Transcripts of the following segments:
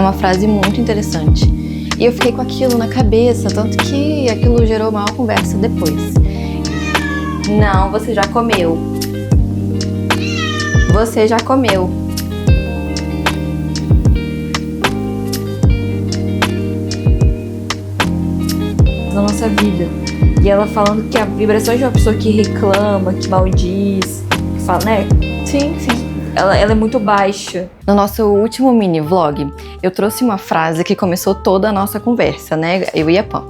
uma frase muito interessante. E eu fiquei com aquilo na cabeça, tanto que aquilo gerou uma conversa depois. Não, você já comeu. Você já comeu. Na nossa vida. E ela falando que a vibração de uma pessoa que reclama, que maldiz, que fala, né? Sim. Ela é muito baixa. No nosso último mini vlog, eu trouxe uma frase que começou toda a nossa conversa, né? Eu e a Pam.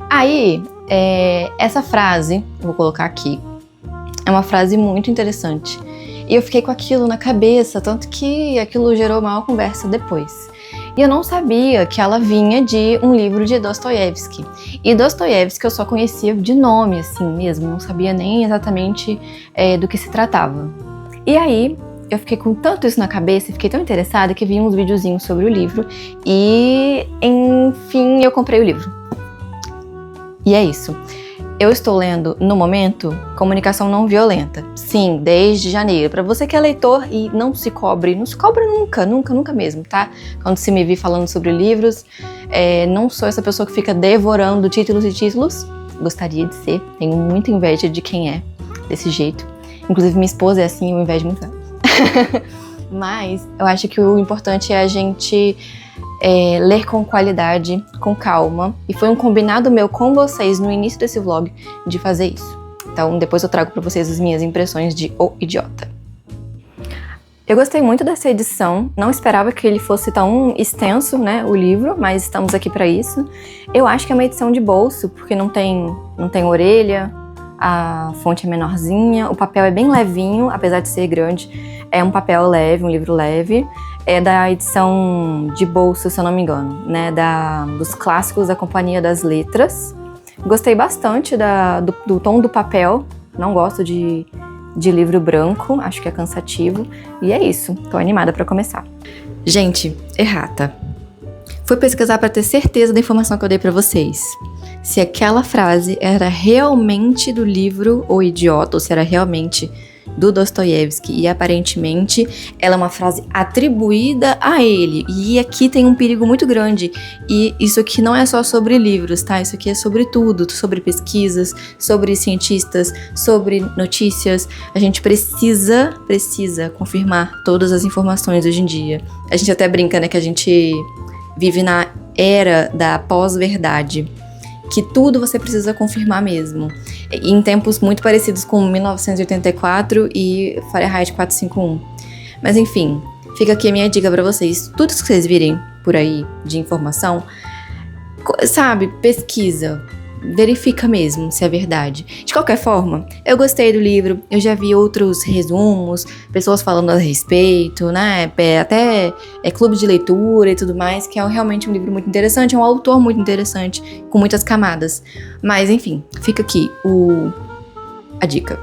Aí, essa frase, vou colocar aqui, é uma frase muito interessante. E eu fiquei com aquilo na cabeça, tanto que aquilo gerou uma conversa depois. E eu não sabia que ela vinha de um livro de Dostoiévski. E Dostoiévski eu só conhecia de nome, assim mesmo, não sabia nem exatamente do que se tratava. E aí, eu fiquei com tanto isso na cabeça e fiquei tão interessada que vi uns videozinhos sobre o livro e, enfim, eu comprei o livro. E é isso. Eu estou lendo, no momento, Comunicação Não Violenta. Sim, desde janeiro. Para você que é leitor e não se cobre nunca mesmo, tá? Quando se me vir falando sobre livros, não sou essa pessoa que fica devorando títulos e títulos. Gostaria de ser, tenho muita inveja de quem é desse jeito. Inclusive minha esposa é assim, eu invejo muito ela. Mas eu acho que o importante é a gente ler com qualidade, com calma. E foi um combinado meu com vocês no início desse vlog de fazer isso. Então depois eu trago pra vocês as minhas impressões de O Idiota. Eu gostei muito dessa edição, não esperava que ele fosse tão extenso, né, o livro, mas estamos aqui pra isso. Eu acho que é uma edição de bolso, porque não tem orelha, a fonte é menorzinha, o papel é bem levinho, apesar de ser grande. É um papel leve, um livro leve. É da edição de bolso, se eu não me engano, né? Dos clássicos da Companhia das Letras. Gostei bastante do tom do papel. Não gosto de livro branco, acho que é cansativo. E é isso, tô animada pra começar. Gente, errata. Fui pesquisar pra ter certeza da informação que eu dei pra vocês. Se aquela frase era realmente do livro O Idiota, ou se era realmente do Dostoiévski, e aparentemente ela é uma frase atribuída a ele. E aqui tem um perigo muito grande. E isso aqui não é só sobre livros, tá? Isso aqui é sobre tudo, sobre pesquisas, sobre cientistas, sobre notícias. A gente precisa confirmar todas as informações hoje em dia. A gente até brinca, né, que a gente vive na era da pós-verdade, que tudo você precisa confirmar mesmo. Em tempos muito parecidos com 1984 e Fahrenheit 451. Mas enfim, fica aqui a minha dica pra vocês. Tudo que vocês virem por aí de informação, sabe, pesquisa. Verifica mesmo se é verdade. De qualquer forma, eu gostei do livro, eu já vi outros resumos, pessoas falando a respeito, né? Até clube de leitura e tudo mais, que é realmente um livro muito interessante, é um autor muito interessante, com muitas camadas. Mas enfim, fica aqui a dica.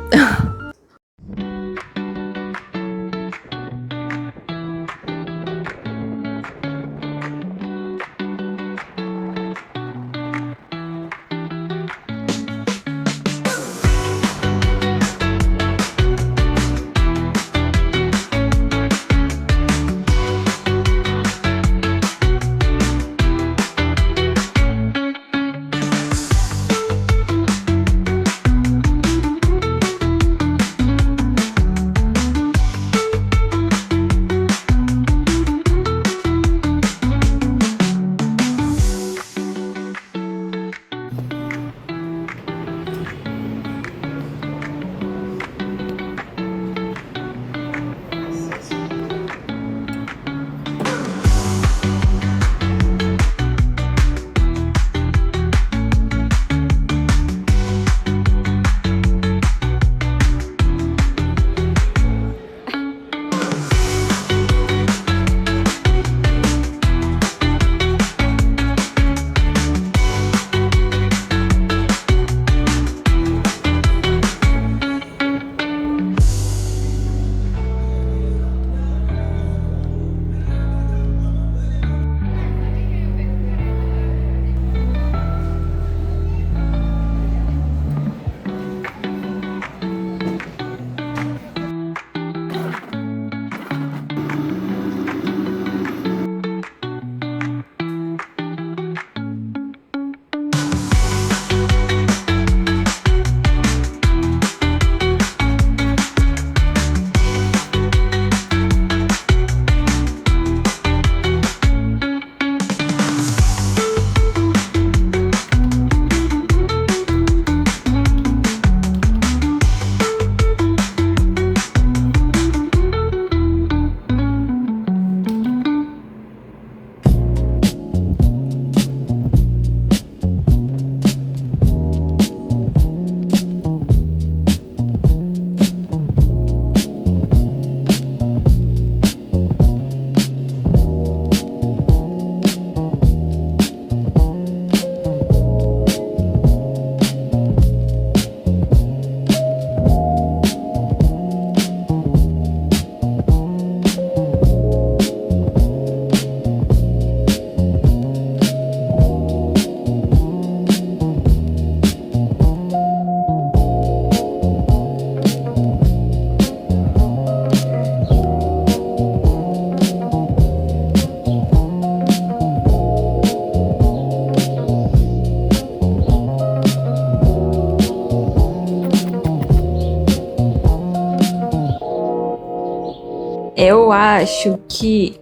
eu acho que...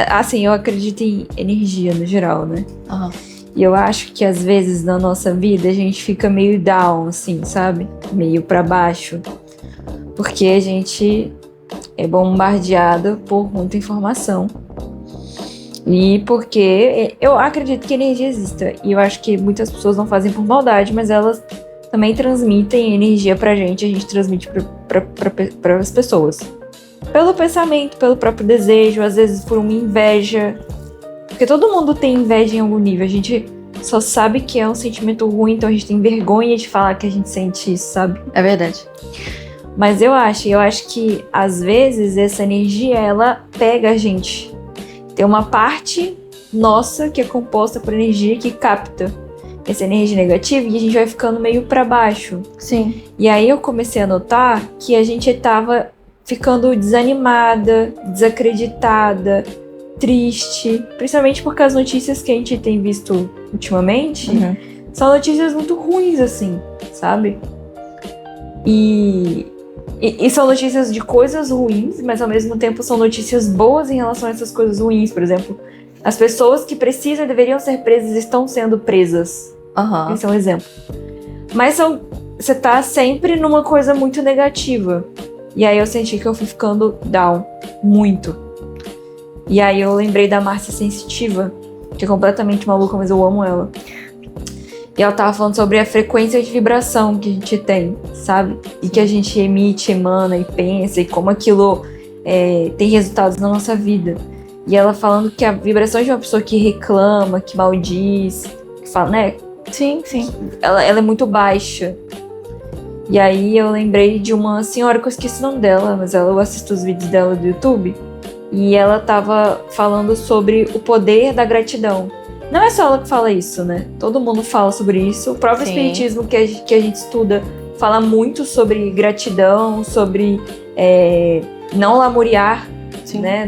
Assim, eu acredito em energia no geral, né? Aham. E eu acho que às vezes na nossa vida a gente fica meio down, assim, sabe? Meio pra baixo. Porque a gente é bombardeado por muita informação. E porque eu acredito que energia exista. E eu acho que muitas pessoas não fazem por maldade, mas elas também transmitem energia pra gente, a gente transmite para as pessoas. Pelo pensamento, pelo próprio desejo, às vezes por uma inveja. Porque todo mundo tem inveja em algum nível. A gente só sabe que é um sentimento ruim, então a gente tem vergonha de falar que a gente sente isso, sabe? É verdade. Mas eu acho que às vezes essa energia, ela pega a gente. Tem uma parte nossa que é composta por energia que capta essa energia negativa e a gente vai ficando meio pra baixo. Sim. E aí eu comecei a notar que a gente tava ficando desanimada, desacreditada, triste, principalmente porque as notícias que a gente tem visto ultimamente são notícias muito ruins, assim, sabe? E são notícias de coisas ruins, mas ao mesmo tempo são notícias boas em relação a essas coisas ruins. Por exemplo, as pessoas que precisam e deveriam ser presas estão sendo presas. Esse é um exemplo. Mas você tá sempre numa coisa muito negativa. E aí eu senti que eu fui ficando down. Muito. E aí eu lembrei da Márcia Sensitiva, que é completamente maluca, mas eu amo ela. E ela tava falando sobre a frequência de vibração que a gente tem, sabe? E que a gente emite, emana e pensa, e como aquilo tem resultados na nossa vida. E ela falando que a vibração de uma pessoa que reclama, que maldiz, que fala, né? Sim, sim. Ela é muito baixa. E aí eu lembrei de uma senhora, que eu esqueci o nome dela, mas eu assisto os vídeos dela do YouTube. E ela tava falando sobre o poder da gratidão. Não é só ela que fala isso, né? Todo mundo fala sobre isso. O próprio espiritismo que a gente estuda fala muito sobre gratidão, sobre não lamuriar, né,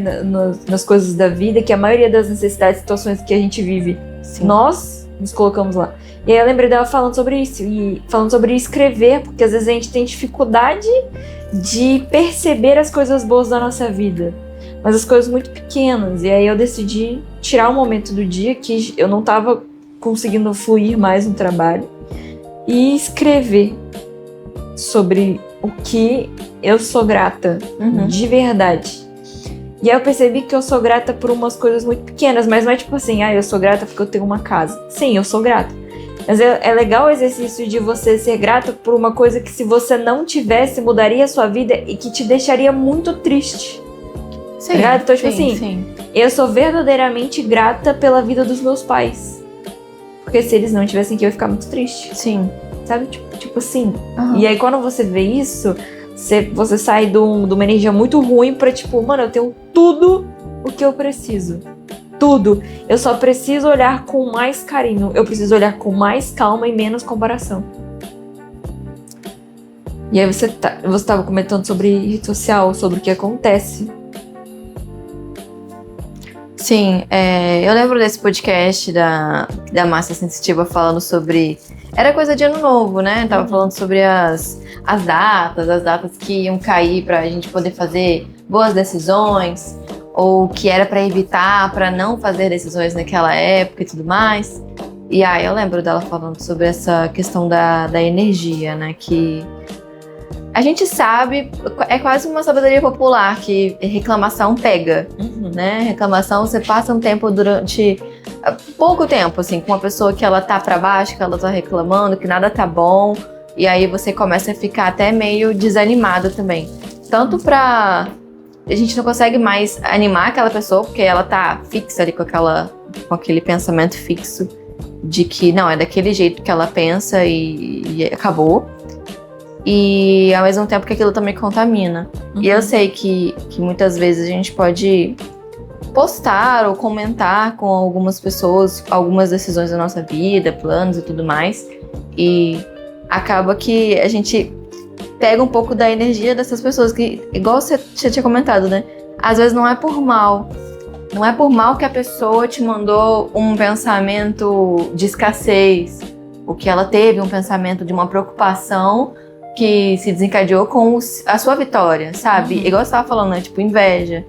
nas coisas da vida, que a maioria das necessidades e situações que a gente vive, nós nos colocamos lá. E aí eu lembrei dela falando sobre isso, e falando sobre escrever, porque às vezes a gente tem dificuldade de perceber as coisas boas da nossa vida, mas as coisas muito pequenas. E aí eu decidi tirar um momento do dia que eu não estava conseguindo fluir mais no trabalho e escrever sobre o que eu sou grata, de verdade. E aí eu percebi que eu sou grata por umas coisas muito pequenas, mas não é tipo assim, eu sou grata porque eu tenho uma casa. Sim, eu sou grata. Mas é legal o exercício de você ser grata por uma coisa que, se você não tivesse, mudaria a sua vida e que te deixaria muito triste. Sim, então, tipo assim, eu sou verdadeiramente grata pela vida dos meus pais. Porque se eles não tivessem aqui, eu ia ficar muito triste. Sim. Sabe? Tipo assim. E aí, quando você vê isso, você sai de uma energia muito ruim pra, tipo, mano, eu tenho tudo o que eu preciso. Tudo. Eu só preciso olhar com mais carinho. Eu preciso olhar com mais calma e menos comparação. E aí você tava comentando sobre rede social, sobre o que acontece. Sim, eu lembro desse podcast da Márcia Sensitiva falando sobre... Era coisa de ano novo, né? Tava falando sobre as datas que iam cair pra gente poder fazer boas decisões, ou que era pra evitar, pra não fazer decisões naquela época e tudo mais. E aí eu lembro dela falando sobre essa questão da energia, né? Que a gente sabe, é quase uma sabedoria popular, que reclamação pega, né? Reclamação, você passa um tempo durante pouco tempo, assim, com uma pessoa que ela tá pra baixo, que ela tá reclamando, que nada tá bom, e aí você começa a ficar até meio desanimado também. Tanto pra... A gente não consegue mais animar aquela pessoa, porque ela tá fixa ali com aquele pensamento fixo de que, não, é daquele jeito que ela pensa e acabou. E ao mesmo tempo que aquilo também contamina. E eu sei que muitas vezes a gente pode postar ou comentar com algumas pessoas algumas decisões da nossa vida, planos e tudo mais. E acaba que a gente pega um pouco da energia dessas pessoas que, igual você tinha comentado, né? Às vezes não é por mal. Não é por mal que a pessoa te mandou um pensamento de escassez, ou que ela teve um pensamento de uma preocupação que se desencadeou com a sua vitória, sabe? Igual você tava falando, né? Tipo, inveja.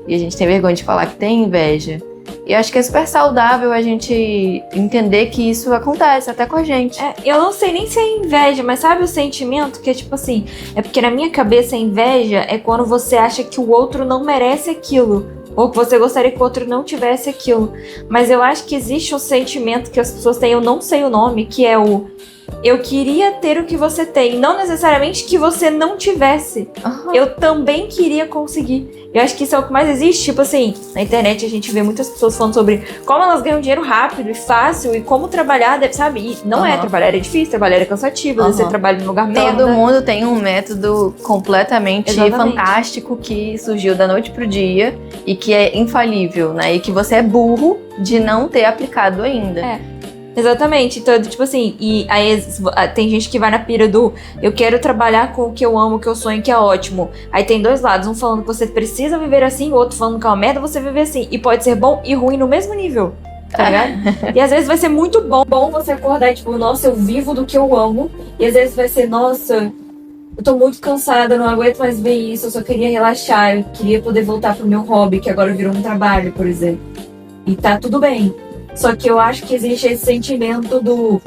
E a gente tem vergonha de falar que tem inveja. E eu acho que é super saudável a gente entender que isso acontece até com a gente. Eu não sei nem se é inveja, mas sabe o sentimento que é tipo assim, é porque na minha cabeça a inveja é quando você acha que o outro não merece aquilo, ou que você gostaria que o outro não tivesse aquilo. Mas eu acho que existe um sentimento que as pessoas têm, eu não sei o nome, que é o eu queria ter o que você tem, não necessariamente que você não tivesse. Eu também queria conseguir. Eu acho que isso é o que mais existe. Tipo assim, na internet a gente vê muitas pessoas falando sobre como elas ganham dinheiro rápido e fácil e como trabalhar, sabe? E não é, trabalhar é difícil, trabalhar é cansativo, você trabalha num lugar merda. Todo mundo tem um método completamente fantástico que surgiu da noite pro dia e que é infalível, né? E que você é burro de não ter aplicado ainda. Exatamente, então, tipo assim, e aí tem gente que vai na pira do eu quero trabalhar com o que eu amo, o que eu sonho, que é ótimo. Aí tem dois lados, um falando que você precisa viver assim, o outro falando que é uma merda você viver assim. E pode ser bom e ruim no mesmo nível, tá ligado? E às vezes vai ser muito bom você acordar e tipo, nossa, eu vivo do que eu amo. E às vezes vai ser, nossa, eu tô muito cansada, não aguento mais ver isso, eu só queria relaxar, eu queria poder voltar pro meu hobby, que agora virou um trabalho, por exemplo. E tá tudo bem. Só que eu acho que existe esse sentimento do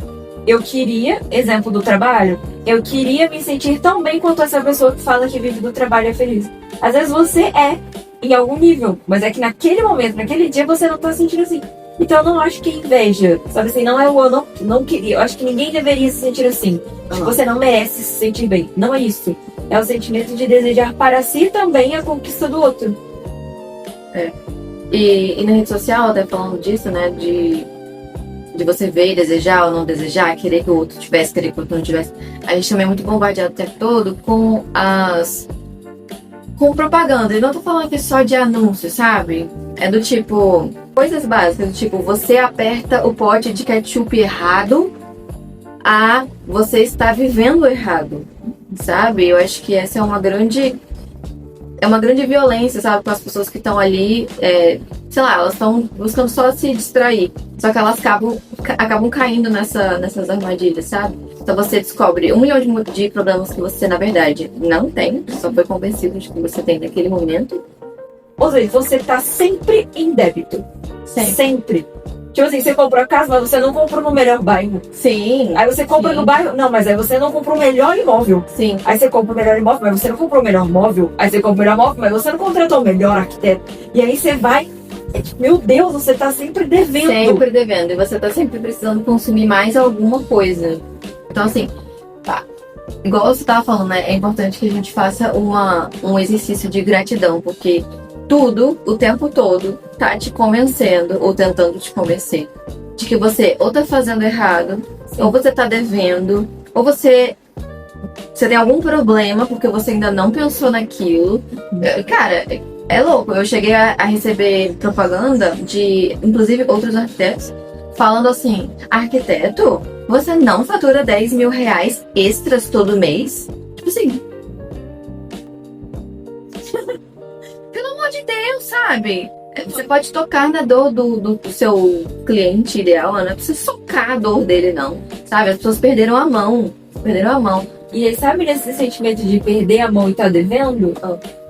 eu queria, exemplo do trabalho, eu queria me sentir tão bem quanto essa pessoa que fala que vive do trabalho e é feliz. Às vezes você é, em algum nível, mas é que naquele momento, naquele dia você não tá sentindo assim. Então eu não acho que é inveja, sabe assim, não é o eu não queria, eu acho que ninguém deveria se sentir assim. Você não merece se sentir bem, não é isso. É o sentimento de desejar para si também a conquista do outro. E na rede social, até falando disso, né, de você ver e desejar ou não desejar, querer que o outro tivesse, querer que o outro não tivesse. A gente também é muito bombardeado o tempo todo com propaganda. E não tô falando aqui só de anúncios, sabe? É do tipo, coisas básicas, do tipo, você aperta o pote de ketchup errado, você está vivendo errado, sabe? Eu acho que essa é uma grande violência, sabe, com as pessoas que estão ali, sei lá, elas estão buscando só se distrair, só que elas acabam caindo nessas armadilhas, sabe? Então você descobre 1 milhão de problemas que você, na verdade, não tem, só foi convencido de que você tem naquele momento. Ou seja, você tá sempre em débito. Sempre. Tipo assim, você comprou a casa, mas você não comprou no melhor bairro. Sim. Aí você compra no bairro... Não, mas aí você não comprou o melhor imóvel. Sim. Aí você compra o melhor imóvel, mas você não comprou o melhor móvel. Aí você compra o melhor móvel, mas você não contratou o melhor arquiteto. E aí você vai... Meu Deus, você tá sempre devendo. Sempre devendo. E você tá sempre precisando consumir mais alguma coisa. Então, assim... Igual você tava falando, né? É importante que a gente faça um exercício de gratidão. Porque tudo, o tempo todo, tá te convencendo, ou tentando te convencer, de que você ou tá fazendo errado, ou você tá devendo, ou você tem algum problema porque você ainda não pensou naquilo. Cara, é louco. Eu cheguei a receber propaganda de, inclusive, outros arquitetos, falando assim, arquiteto, você não fatura 10 mil reais extras todo mês? Tipo assim... de Deus, sabe? Você pode tocar na dor do seu cliente ideal, não é pra você socar a dor dele, não. Sabe? As pessoas perderam a mão. E aí, sabe nesse sentimento de perder a mão e tá devendo?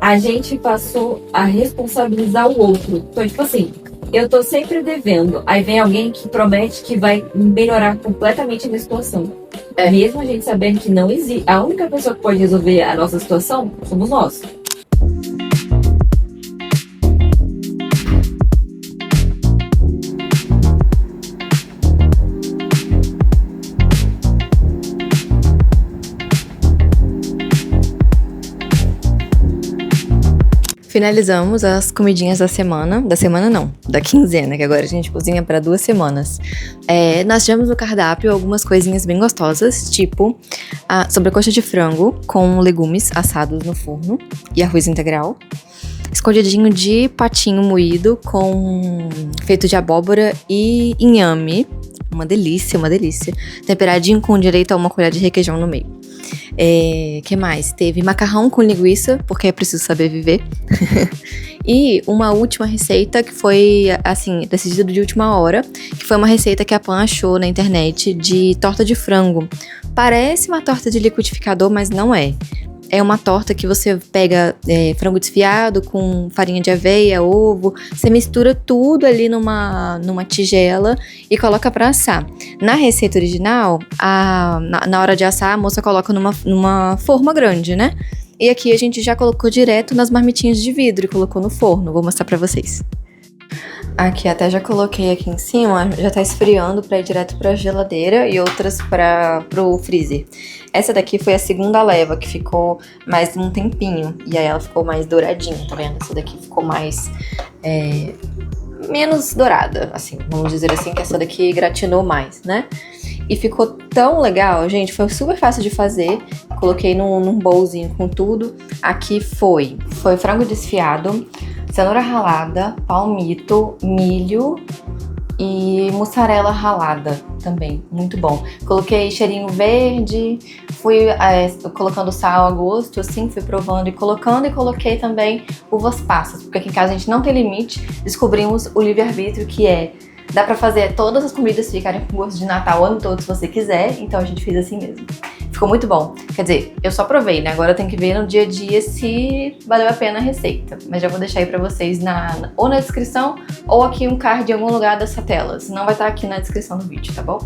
A gente passou a responsabilizar o outro. Então, tipo assim, eu tô sempre devendo. Aí vem alguém que promete que vai melhorar completamente a minha situação. Mesmo a gente sabendo que não existe. A única pessoa que pode resolver a nossa situação somos nós. Finalizamos as comidinhas da semana. Da semana não, da quinzena, que agora a gente cozinha para 2 semanas. Nós tivemos no cardápio algumas coisinhas bem gostosas, tipo a sobrecoxa de frango com legumes assados no forno e arroz integral. Escondidinho de patinho moído feito de abóbora e inhame. Uma delícia. Temperadinho com direito a uma colher de requeijão no meio. Que mais? Teve macarrão com linguiça, porque é preciso saber viver. E uma última receita que foi, assim, decidida de última hora, que foi uma receita que a Pan achou na internet de torta de frango Parece uma torta de liquidificador, mas não é. É uma torta que você pega frango desfiado com farinha de aveia, ovo, você mistura tudo ali numa tigela e coloca pra assar. Na receita original, na hora de assar, a moça coloca numa forma grande, né? E aqui a gente já colocou direto nas marmitinhas de vidro e colocou no forno. Vou mostrar pra vocês. Aqui, até já coloquei aqui em cima, já tá esfriando pra ir direto pra geladeira e outras pro freezer. Essa daqui foi a segunda leva, que ficou mais um tempinho. E aí ela ficou mais douradinha, tá vendo? Essa daqui ficou mais... menos dourada, assim. Vamos dizer assim, que essa daqui gratinou mais, né? E ficou tão legal, gente. Foi super fácil de fazer. Coloquei num bowlzinho com tudo. Aqui foi frango desfiado, cenoura ralada, palmito, milho e mussarela ralada também, muito bom. Coloquei cheirinho verde, fui colocando sal a gosto, assim, fui provando e colocando, e coloquei também uvas passas, porque aqui em casa a gente não tem limite. Descobrimos o livre-arbítrio, que dá pra fazer todas as comidas ficarem com gosto de Natal o ano todo se você quiser, então a gente fez assim mesmo. Ficou muito bom. Quer dizer, eu só provei, né? Agora eu tenho que ver no dia a dia se valeu a pena a receita. Mas já vou deixar aí pra vocês ou na descrição ou aqui um card em algum lugar dessa tela. Senão vai estar aqui na descrição do vídeo, tá bom?